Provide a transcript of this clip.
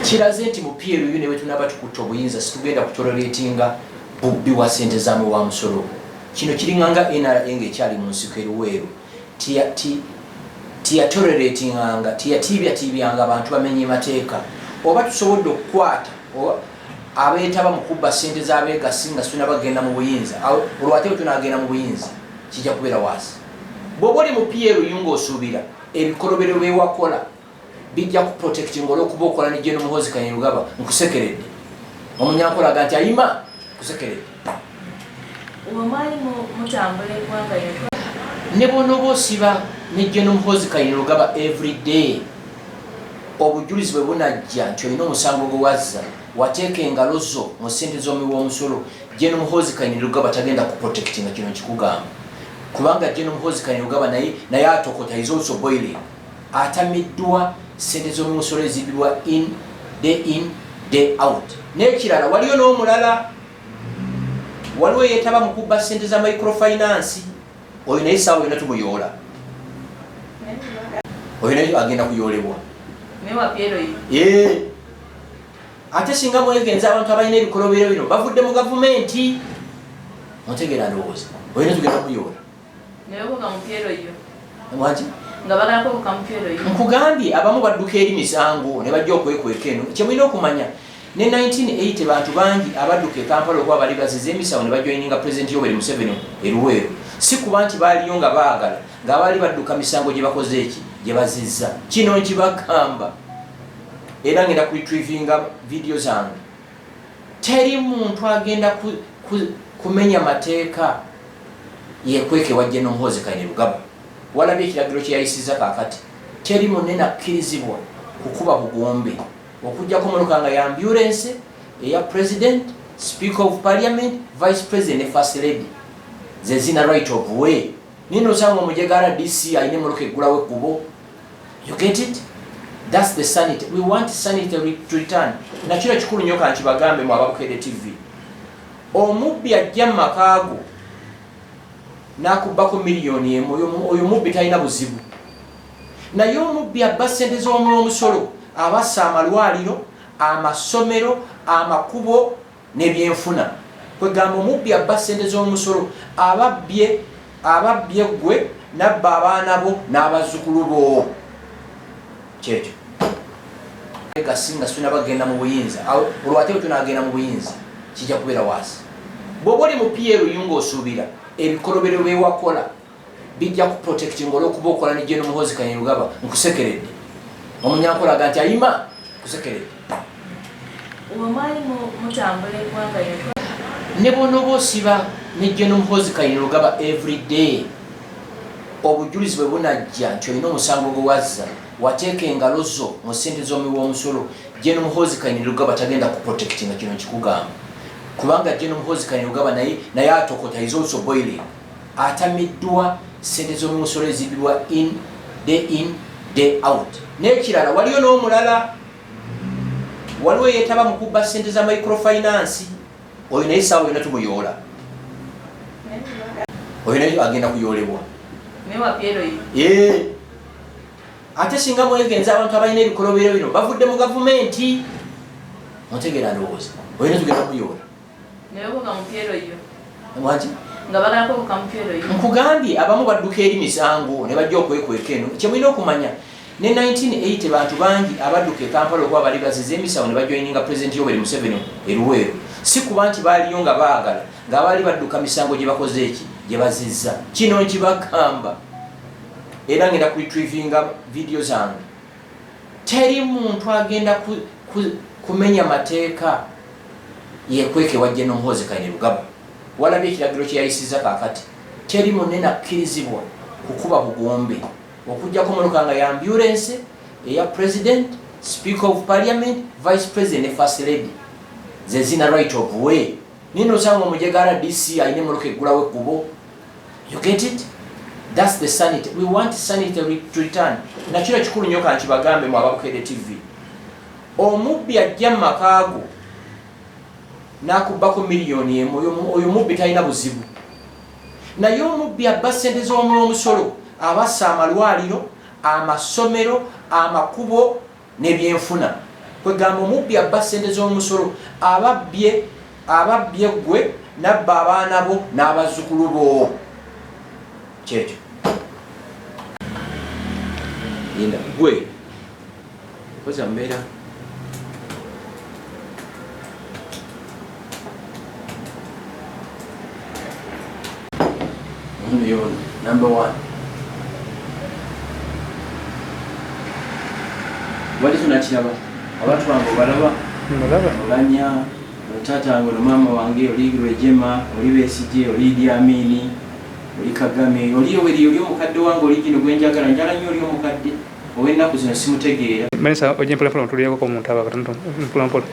kiraze nti mu PLU ne wetunaba tukutta obuyinza situgenda kutoleratinga bubbi wa ssente zaamwe wa musolo. Kino kiringanga NRA ekyali mu nsiko eruweero tiyatoleratinganga tiyatiibyatiibyanga abantu bamenye mateeka. Oba tusobodde okukwata abeetaba mu kubba ssente z'abeegasi nga situna bagenda mu buyinza olwate bwe tunaagenda mu buyinza kijja kubeera waasi. Bw'oba oli mu PLU ng'osuubira ebikolobero beewakola bijja kuprotecting olw'okuba okola ne General Muhoozi Kainerugaba nkusekeredde. Omunyankola aga nti ayima kusekeredde. Ne bw'onooba osiba ne General Muhoozi Kainerugaba everyday obujulizi bwe bunajja nti olina omusango gwe wazza wateeka engalo zo mu ssente z'omuwi w'omusolo, General Muhoozi Kainerugaba tagenda kuprotectinga kino nkikugamba. Kubanga General Muhoozi Kainerugaba naye atokota is also boiling. Atamiddwa ssente z'omuwi w'omusolo ezibirwa in day out. N'ekirala waliyo n'omulala waliwo yeetaba mu kubba ssente za microfinance. Oyo naye saawa yonna tumuyoola. Oyo naye agenda kuyoolebwa. Ate singa mwegenza abantu abalina ebikolobero bino bavudde mu gavumenti otegeera ndowooza oyo naye tugenda kumuyoola. Nkugambye abamu badduka eri Misango ne bajja okwekweka eno. Kye mulina okumanya ne 1980 bantu bangi abadduka e Kampala okuba bali bazize emisawo ne bajoininga President Yoweri Museveni eruweero. Si kuba nti baaliyo nga baagala ng'abaali badduka Misango gye bakoze eki gye bazizza. Kino nkibagamba era ngenda kuretrievinga video zange. Teri muntu agenda kumenya mateeka yekweke wa General Muhoozi Kainerugaba. Walabye ekiragiro kye yayisizza kaakati. Teri munene akkirizibwa kukuba bugombe okujjako muluka nga ya ambulance eya President, Speaker of Parliament, Vice President ne First Lady. Ze zina right of way. Nino osanga omujegala DC ayine muluka eggulawo ekkubo. You get it? That's the sanity. We want sanity to return. Na kino kikulu nnyo kankibagambe mu Abakwatidwa TV. Omubbi ajja mu makaago n'akubbako miliyoni emu, oyo mubbi talina buzibu. Naye omubbi abba ssente z'omuwi w'omusolo abassa amalwaliro, amasomero, amakubo n'ebyenfuna. Kwegamba omubbi abba ssente z'omusolo ababbye gwe n'abba abaana bo n'abazzukulu bo. Kyekyo gasinga situna bagenda mu buyinza olwate bwe tunaagenda mu buyinza kijja kubeera waasi. Bw'oba oli mu PLU ng'osuubira ebikolobero beewakola bijja kuprotecting olw'okuba okola ne General Muhoozi Kainerugaba nkusekeredde. Omunyankola aga nti ayima kusekeredde. Ne bw'onooba osiba ne General Muhoozi Kainerugaba everyday obujulizi bwe bunajja nti olina omusango gwe wazza wateeka engalo zo mu ssente z'omuwi w'omusolo, General Muhoozi Kainerugaba tagenda kuprotectinga kino nkikugamba. Kubanga General Muhoozi Kainerugaba naye atokota is also boiling. Atamiddwa ssente z'omuwi w'omusolo ezibirwa in day out. N'ekirala waliyo n'omulala waliwo yeetaba mu kubba ssente za microfinance. Oyo naye saawa yonna tumuyoola. Oyo naye agenda kuyoolebwa. Ate singa mwegenza abantu abalina ebikolobero bino bavudde mu gavumenti otegeera ndowooza oyo naye tugenda kumuyoola. Nkugambye abamu badduka eri Misango ne bajja okwekweka eno. Kye mulina okumanya ne 1980 bantu bangi abadduka e Kampala okuba bali bazize emisawo ne bajoininga President Yoweri Museveni eruweero. Si kuba nti baaliyo nga baagala ng'abaali badduka Misango gye bakoze eki gye bazizza. Kino nkibagamba era ngenda kuretrievinga video zange. Teri muntu agenda kumenya mateeka yekweke wa General Muhoozi Kainerugaba. Walabye ekiragiro kye yayisizza kaakati. Teri munene akkirizibwa kukuba bugombe okujjako muluka nga ya ambulance eya President, Speaker of Parliament, Vice President ne First Lady. Ze zina right of way. Nino osanga omujegala DC ayine muluka eggulawo ekkubo. You get it? That's the sanity. We want sanity to return. Na kino kikulu nnyo kankibagambe mu Abakwatidwa TV. Omubbi ajja mu makaago n'akubbako miliyoni emu, oyo mubbi talina buzibu. Naye omubbi abba ssente z'omuwi w'omusolo abassa amalwaliro, amasomero, amakubo n'ebyenfuna. kwegamba omubbi abba ssente z'omusolo ababbye gwe nabba abaana bo n'abazzukulu bo kyekyo inda gwe koza mbeera yono number 1 wali tunakiraba abantu bange obalaba olanya taata wange mama wange oli Rwejema oli Besigye oli Idi Amini oli Kagame oli Yoweri oli omukadde wange oli gino gwenjagala njala nnyo oli omukadde ow'ennaku zino simutegeera Manisa ojja mpola mpola tuliyeko ko muntu abakatono mpola mpola